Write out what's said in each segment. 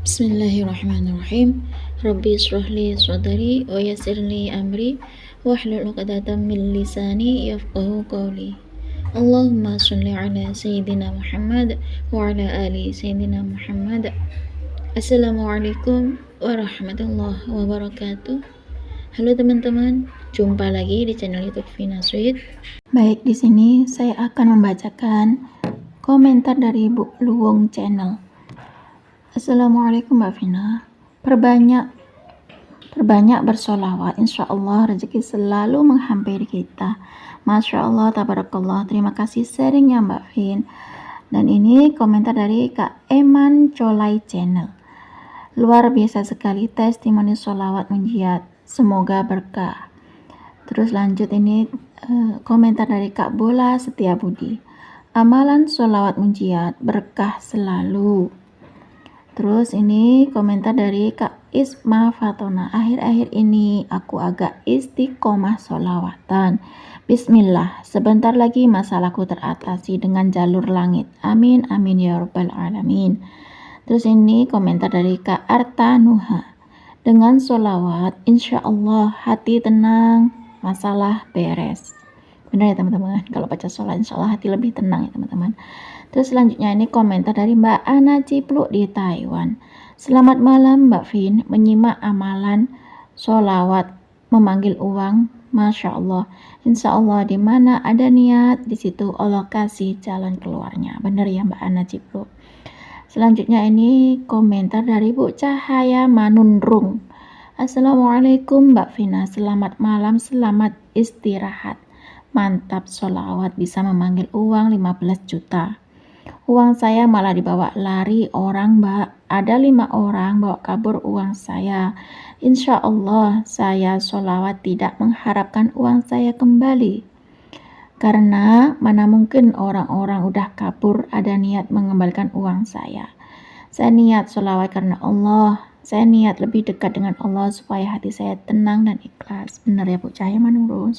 Bismillahirrahmanirrahim. Rabbi israh li sadri wa yassir li amri wahlul 'uqdatam min lisani yafqahu qawli. Allahumma shalli ala sayyidina Muhammad wa ala ali sayyidina Muhammad. Assalamualaikum warahmatullahi wabarakatuh. Halo teman-teman, jumpa lagi di channel YouTube Vina Sweet. Baik, di sini saya akan membacakan komentar dari Bu Luwung Channel. Assalamualaikum Mbak Vina. Perbanyak bersolawat, insya Allah rezeki selalu menghampiri kita. Masya Allah, tabarakallah. Terima kasih sharingnya Mbak Vin. Dan ini komentar dari Kak Eman Colai Channel. Luar biasa sekali testimoni solawat munjiat. Semoga berkah. Terus lanjut ini komentar dari Kak Bola Setiabudi. Amalan solawat munjiat berkah selalu. Terus ini komentar dari Kak Isma Fatona. Akhir-akhir ini aku agak istiqomah solawatan. Bismillah, sebentar lagi masalahku teratasi dengan jalur langit. Amin, amin ya rabbal alamin. Terus ini komentar dari Kak Arta Nuha. Dengan solawat, insya Allah hati tenang, masalah beres. Benar ya teman-teman, kalau baca sholat insya Allah hati lebih tenang ya teman-teman. Terus selanjutnya ini komentar dari Mbak Ana Cipluk di Taiwan. Selamat malam Mbak Vin, menyimak amalan sholawat memanggil uang. Masya Allah, insya Allah di mana ada niat di situ Allah kasih jalan keluarnya. Benar ya Mbak Ana Cipluk. Selanjutnya ini komentar dari Bu Cahaya Manunrung. Assalamualaikum Mbak Vina, selamat malam, selamat istirahat. Mantap, sholawat bisa memanggil uang 15 juta. Uang saya malah dibawa lari orang Mbak. Ada 5 orang bawa kabur uang saya. Insya Allah saya sholawat tidak mengharapkan uang saya kembali. Karena mana mungkin orang-orang udah kabur ada niat mengembalikan uang saya. Saya niat sholawat karena Allah. Saya niat lebih dekat dengan Allah supaya hati saya tenang dan ikhlas. Benar ya Bu Cahaya Manurung.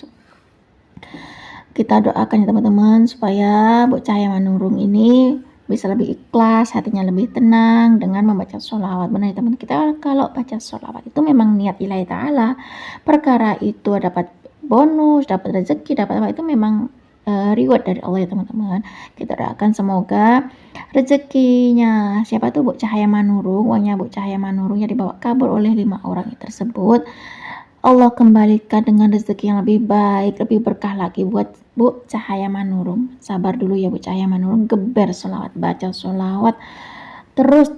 Kita doakan ya teman-teman supaya Bu Cahaya Manurung ini bisa lebih ikhlas, hatinya lebih tenang dengan membaca sholawat. Benar ya teman-teman, kita kalau baca sholawat itu memang niat ilahi ta'ala. Perkara itu dapat bonus, dapat rezeki, dapat apa itu memang reward dari Allah ya teman-teman. Kita doakan semoga rezekinya siapa tuh Bu Cahaya Manurung, uangnya Bu Cahaya Manurung yang dibawa kabur oleh 5 orang tersebut, Allah kembalikan dengan rezeki yang lebih baik, lebih berkah lagi buat Bu Cahaya Manurung. Sabar dulu ya Bu Cahaya Manurung, geber sholawat, baca sholawat, terus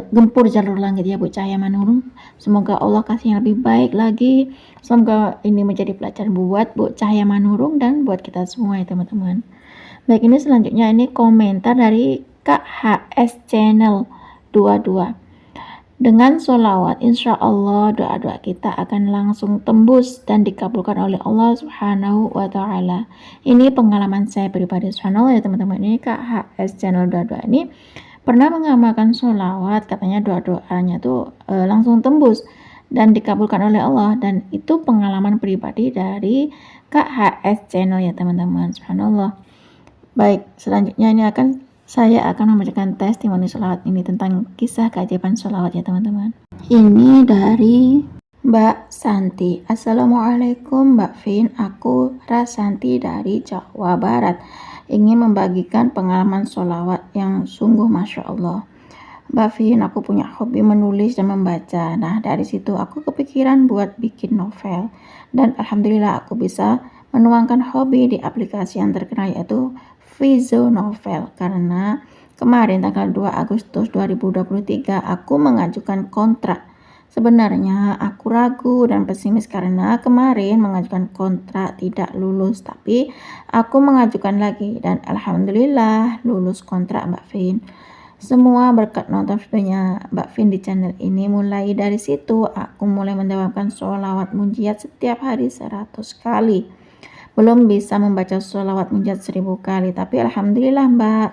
gempur jalur langit ya Bu Cahaya Manurung. Semoga Allah kasih yang lebih baik lagi. Semoga ini menjadi pelajaran buat Bu Cahaya Manurung dan buat kita semua ya teman-teman. Baik, ini selanjutnya ini komentar dari Kak HS Channel 22. Dengan sholawat, insya Allah doa-doa kita akan langsung tembus dan dikabulkan oleh Allah Subhanahu wa Ta'ala. Ini pengalaman saya pribadi, subhanallah ya teman-teman. Ini Kak HS Channel 22 ini pernah mengamalkan sholawat, katanya doa-doanya tuh langsung tembus dan dikabulkan oleh Allah. Dan itu pengalaman pribadi dari Kak HS Channel ya teman-teman, subhanallah. Baik, selanjutnya ini saya akan membacakan testimoni sholawat ini tentang kisah keajaiban sholawat ya teman-teman. Ini dari Mbak Santi. Assalamualaikum Mbak Vin, aku Rasanti dari Jawa Barat. Ingin membagikan pengalaman sholawat yang sungguh Masya Allah. Mbak Vin, aku punya hobi menulis dan membaca. Nah dari situ aku kepikiran buat bikin novel. Dan Alhamdulillah aku bisa menuangkan hobi di aplikasi yang terkenal yaitu Vizo Novel, karena kemarin tanggal 2 Agustus 2023 aku mengajukan kontrak. Sebenarnya aku ragu dan pesimis karena kemarin mengajukan kontrak tidak lulus, tapi aku mengajukan lagi dan Alhamdulillah lulus kontrak Mbak Vin. Semua berkat nonton videonya Mbak Vin di channel ini. Mulai dari situ aku mulai mendawamkan sholawat munjiat setiap hari 100 kali. Belum bisa membaca sholawat munjiat 1000 kali, tapi Alhamdulillah Mbak,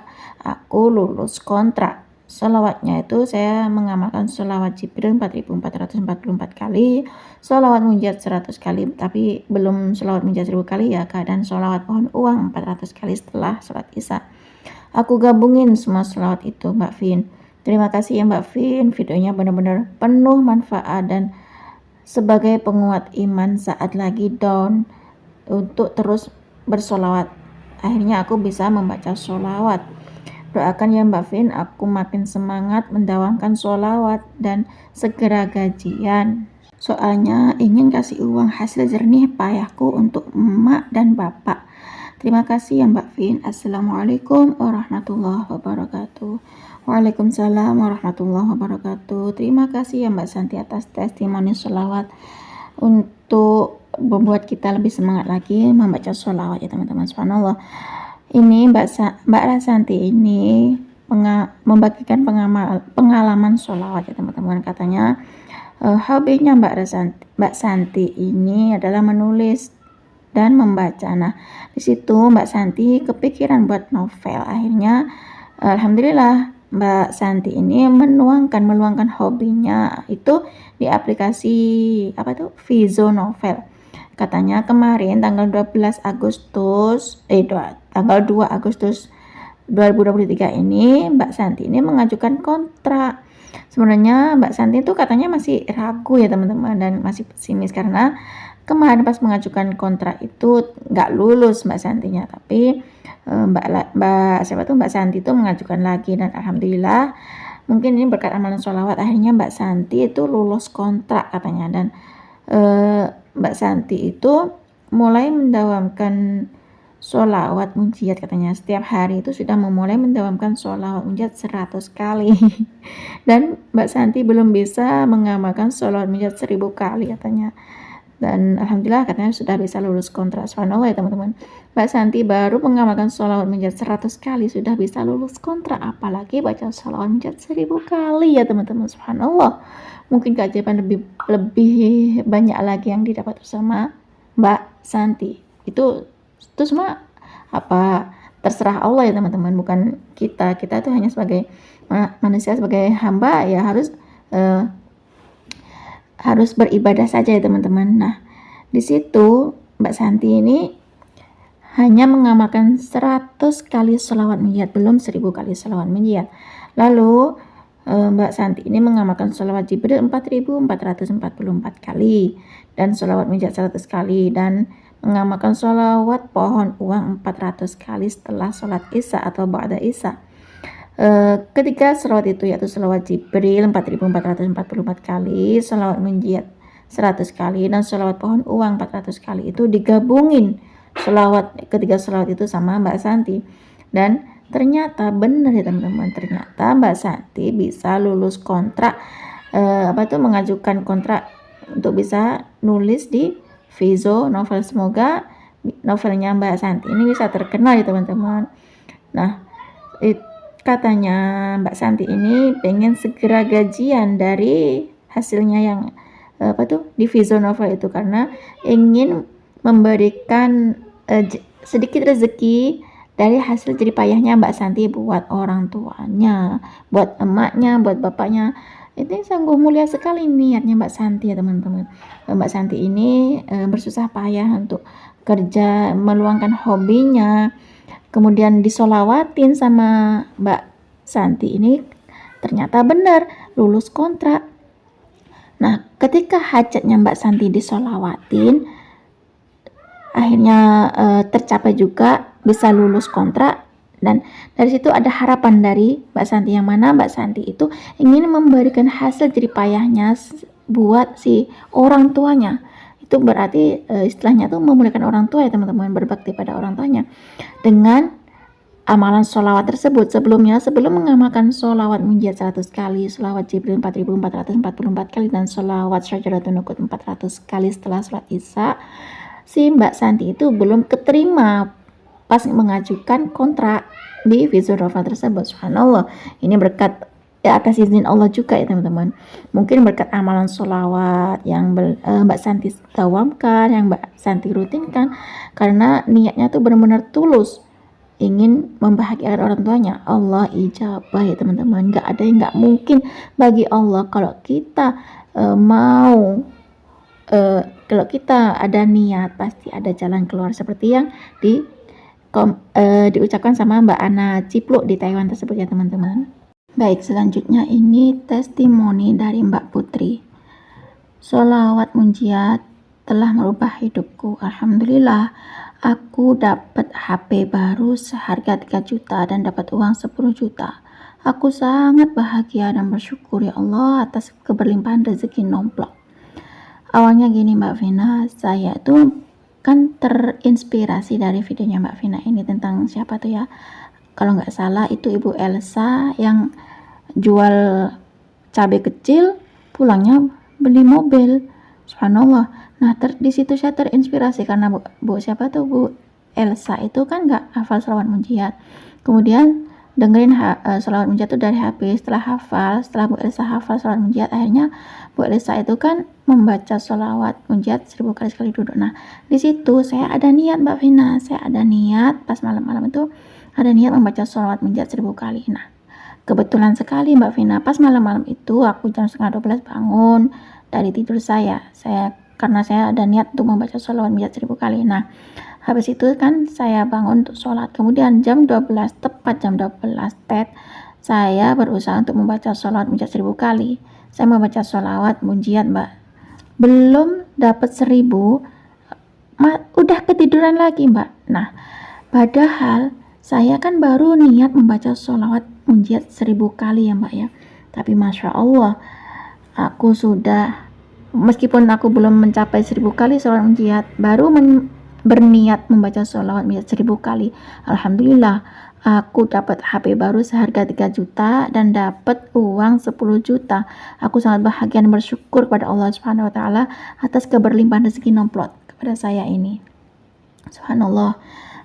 aku lulus kontrak. Sholawatnya itu saya mengamalkan sholawat Jibril 4444 kali, sholawat munjiat 100 kali, tapi belum sholawat munjiat 1000 kali ya Kak, dan sholawat pohon uang 400 kali setelah sholat isya. Aku gabungin semua sholawat itu Mbak Vin. Terima kasih ya Mbak Vin, videonya benar-benar penuh manfaat dan sebagai penguat iman saat lagi down untuk terus bersolawat. Akhirnya aku bisa membaca solawat. Doakan ya Mbak Vin, aku makin semangat mendawamkan solawat dan segera gajian. Soalnya ingin kasih uang hasil jernih payahku untuk emak dan bapak. Terima kasih ya Mbak Vin. Assalamualaikum warahmatullahi wabarakatuh. Waalaikumsalam warahmatullahi wabarakatuh. Terima kasih ya Mbak Santi atas testimoni sholawat untuk membuat kita lebih semangat lagi membaca sholawat ya teman-teman. Subhanallah. Ini Mbak Rasanti ini membagikan pengalaman sholawat ya teman-teman. Katanya hobinya Mbak Santi ini adalah menulis dan membaca. Nah, di situ Mbak Santi kepikiran buat novel. Akhirnya alhamdulillah Mbak Santi ini meluangkan hobinya itu di aplikasi Vizo Novel. Katanya kemarin tanggal 2 Agustus 2023 ini Mbak Santi ini mengajukan kontrak. Sebenarnya Mbak Santi itu katanya masih ragu ya teman-teman dan masih pesimis karena kemarin pas mengajukan kontrak itu nggak lulus Mbak Santinya, tapi Mbak Santi itu mengajukan lagi dan alhamdulillah mungkin ini berkat amalan sholawat akhirnya Mbak Santi itu lulus kontrak katanya. Dan Mbak Santi itu mulai mendawamkan sholawat munjiat katanya. Setiap hari itu sudah memulai mendawamkan sholawat munjiat 100 kali dan Mbak Santi belum bisa mengamalkan sholawat munjiat 1000 kali katanya. Dan alhamdulillah katanya sudah bisa lulus kontrak. Subhanallah ya teman-teman, Mbak Santi baru mengamalkan sholawat munjiat 100 kali sudah bisa lulus kontrak, apalagi baca sholawat munjiat 1000 kali ya teman-teman. Subhanallah, mungkin keajaiban lebih banyak lagi yang didapat bersama Mbak Santi. Itu semua terserah Allah ya teman-teman, bukan kita itu hanya sebagai manusia, sebagai hamba ya harus beribadah saja ya teman-teman. Nah, di situ Mbak Santi ini hanya mengamalkan 100 kali sholawat munjiat, belum 1000 kali sholawat munjiat. Lalu Mbak Santi ini mengamalkan sholawat Jibril 4444 kali dan sholawat munjiat 100 kali dan mengamalkan sholawat pohon uang 400 kali setelah sholat isya atau ba'da isya. Ketiga sholawat itu yaitu sholawat Jibril 4444 kali, sholawat munjiat 100 kali, dan sholawat pohon uang 400 kali itu digabungin ketiga sholawat itu sama Mbak Santi. Dan ternyata benar ya teman-teman, ternyata Mbak Santi bisa lulus kontrak, mengajukan kontrak untuk bisa nulis di Vizo Novel. Semoga novelnya Mbak Santi ini bisa terkenal ya teman-teman. Nah, katanya Mbak Santi ini pengen segera gajian dari hasilnya yang di Vizo Novel itu karena ingin memberikan sedikit rezeki dari hasil jerih payahnya Mbak Santi buat orang tuanya, buat emaknya, buat bapaknya. Ini sungguh mulia sekali niatnya Mbak Santi ya teman-teman. Mbak Santi ini bersusah payah untuk kerja, meluangkan hobinya, kemudian disolawatin sama Mbak Santi ini, ternyata benar lulus kontrak. Nah, ketika hajatnya Mbak Santi disolawatin, akhirnya tercapai juga bisa lulus kontrak. Dan dari situ ada harapan dari Mbak Santi, yang mana Mbak Santi itu ingin memberikan hasil jerih payahnya buat si orang tuanya. Itu berarti istilahnya tuh memuliakan orang tua ya teman-teman, berbakti pada orang tuanya dengan amalan sholawat tersebut. Sebelum mengamalkan sholawat munjiat 100 kali, sholawat Jibril 4444 kali, dan sholawat Syajaratul Nuqut 400 kali setelah sholat isya, si Mbak Santi itu belum keterima pas mengajukan kontrak di Vizo Novel tersebut. Subhanallah, ini berkat atas izin Allah juga ya teman-teman. Mungkin berkat amalan sholawat yang Mbak Santi dawamkan, yang Mbak Santi rutinkan, karena niatnya tuh benar-benar tulus ingin membahagiakan orang tuanya. Allah ijabah ya teman-teman. Gak ada yang gak mungkin bagi Allah. Kalau kita kalau kita ada niat, pasti ada jalan keluar, seperti yang diucapkan sama Mbak Ana Cipluk di Taiwan tersebut ya teman-teman. Baik, selanjutnya ini testimoni dari Mbak Putri. Sholawat munjiat telah merubah hidupku. Alhamdulillah, aku dapat HP baru seharga 3 juta dan dapat uang 10 juta. Aku sangat bahagia dan bersyukur ya Allah atas keberlimpahan rezeki nomplok. Awalnya gini Mbak Vina, saya tuh kan terinspirasi dari videonya Mbak Vina ini tentang siapa tuh ya? Kalau nggak salah itu Ibu Elsa yang jual cabai kecil, pulangnya beli mobil. Subhanallah. Nah, di situ saya terinspirasi karena Bu siapa tuh Bu Elsa itu kan nggak hafal selawat munjiat. Kemudian dengerin selawat munjiat itu dari HP. Setelah Bu Elsa hafal selawat munjiat, akhirnya Bu Elsa itu kan membaca selawat munjiat 1000 kali sekali duduk. Nah, di situ saya ada niat Mbak Vina, saya ada niat pas malam-malam itu ada niat membaca selawat munjiat 1000 kali. Nah, kebetulan sekali Mbak Vina, pas malam-malam itu aku jam 11:30 bangun dari tidur saya karena saya ada niat untuk membaca sholawat munjiat 1000 kali. Nah, habis itu kan saya bangun untuk sholat. Kemudian tepat jam 12 saya berusaha untuk membaca sholawat munjiat 1000 kali. Saya membaca sholawat munjiat Mbak. Belum dapat 1000, udah ketiduran lagi Mbak. Nah, padahal saya kan baru niat membaca sholawat munjiat 1000 kali ya Mbak ya. Tapi Masya Allah, aku sudah, meskipun aku belum mencapai 1000 kali sholawat munjiat, baru berniat membaca sholawat munjiat 1000 kali. Alhamdulillah, aku dapat HP baru seharga 3 juta dan dapat uang 10 juta. Aku sangat bahagia dan bersyukur kepada Allah Subhanahu wa taala atas keberlimpahan rezeki nomplot kepada saya ini. Subhanallah,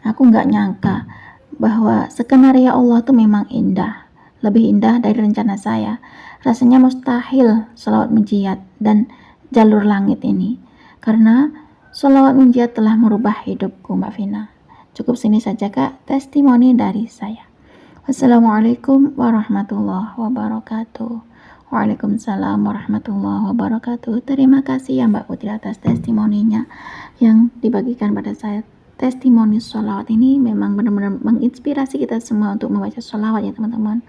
aku nggak nyangka bahwa skenario Allah tuh memang indah, lebih indah dari rencana saya. Rasanya mustahil sholawat munjiat dan jalur langit ini, karena sholawat munjiat telah merubah hidupku Mbak Vina. Cukup sini saja Kak, testimoni dari saya. Wassalamualaikum warahmatullahi wabarakatuh. Waalaikumsalam warahmatullahi wabarakatuh. Terima kasih ya Mbak Putri atas testimoninya yang dibagikan pada saya. Testimoni sholawat ini memang benar-benar menginspirasi kita semua untuk membaca sholawat ya teman-teman.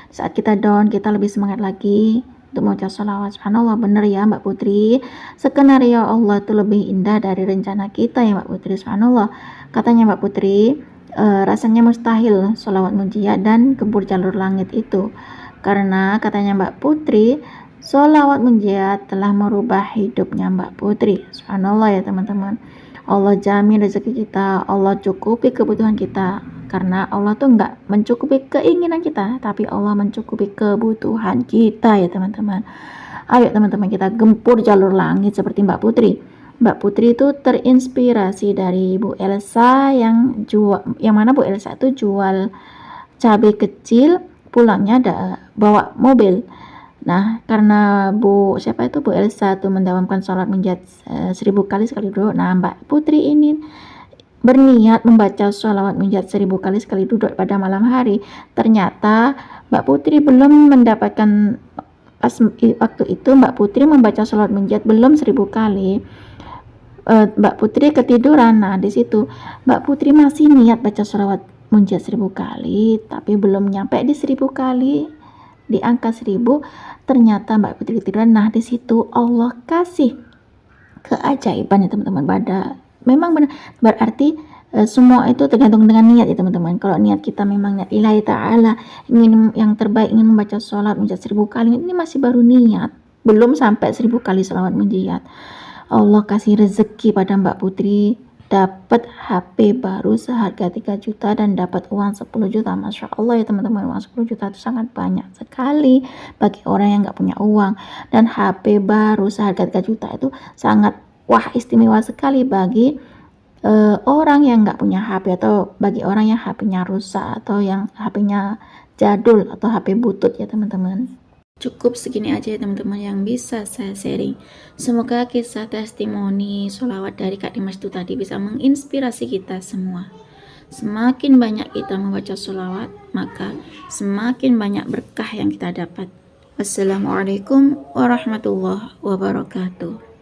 Saat kita down, kita lebih semangat lagi untuk membaca sholawat. Subhanallah, benar ya Mbak Putri, skenario Allah itu lebih indah dari rencana kita ya Mbak Putri. Subhanallah, katanya Mbak Putri, rasanya mustahil sholawat munjiat dan gempur jalur langit itu, karena katanya Mbak Putri, sholawat munjiat telah merubah hidupnya Mbak Putri. Subhanallah ya teman-teman, Allah jamin rezeki kita, Allah cukupi kebutuhan kita, karena Allah tuh nggak mencukupi keinginan kita, tapi Allah mencukupi kebutuhan kita ya teman-teman. Ayo teman-teman, kita gempur jalur langit seperti Mbak Putri. Mbak Putri itu terinspirasi dari Bu Elsa yang mana Bu Elsa itu jual cabai kecil, pulangnya bawa mobil. Nah, karena Bu Elsa tuh mendawamkan sholat munjiat 1000 kali sekali duduk. Nah, Mbak Putri ini berniat membaca sholawat munjiat 1000 kali sekali duduk pada malam hari. Ternyata Mbak Putri belum mendapatkan, pas waktu itu Mbak Putri membaca sholawat munjiat belum 1000 kali. Mbak Putri ketiduran. Nah, di situ Mbak Putri masih niat baca sholawat munjiat 1000 kali, tapi belum nyampe di 1000 kali, di angka 1000, ternyata Mbak Putri ketiduran. Nah, di situ Allah kasih keajaiban ya teman-teman. Memang benar, berarti semua itu tergantung dengan niat ya teman-teman. Kalau niat kita memang niat ilahi ta'ala, ingin yang terbaik, ingin membaca sholat munjiat 1000 kali, ini masih baru niat, belum sampai 1000 kali sholawat munjiat, Allah kasih rezeki pada Mbak Putri, dapat HP baru seharga 3 juta dan dapat uang 10 juta. Masya Allah ya teman-teman, uang 10 juta itu sangat banyak sekali bagi orang yang nggak punya uang. Dan HP baru seharga 3 juta itu sangat istimewa sekali bagi orang yang nggak punya HP, atau bagi orang yang HP-nya rusak, atau yang HP-nya jadul, atau HP butut ya teman-teman. Cukup segini aja ya teman-teman yang bisa saya sharing. Semoga kisah testimoni sholawat dari Kak Dimas itu tadi bisa menginspirasi kita semua. Semakin banyak kita membaca sholawat, maka semakin banyak berkah yang kita dapat. Wassalamualaikum warahmatullahi wabarakatuh.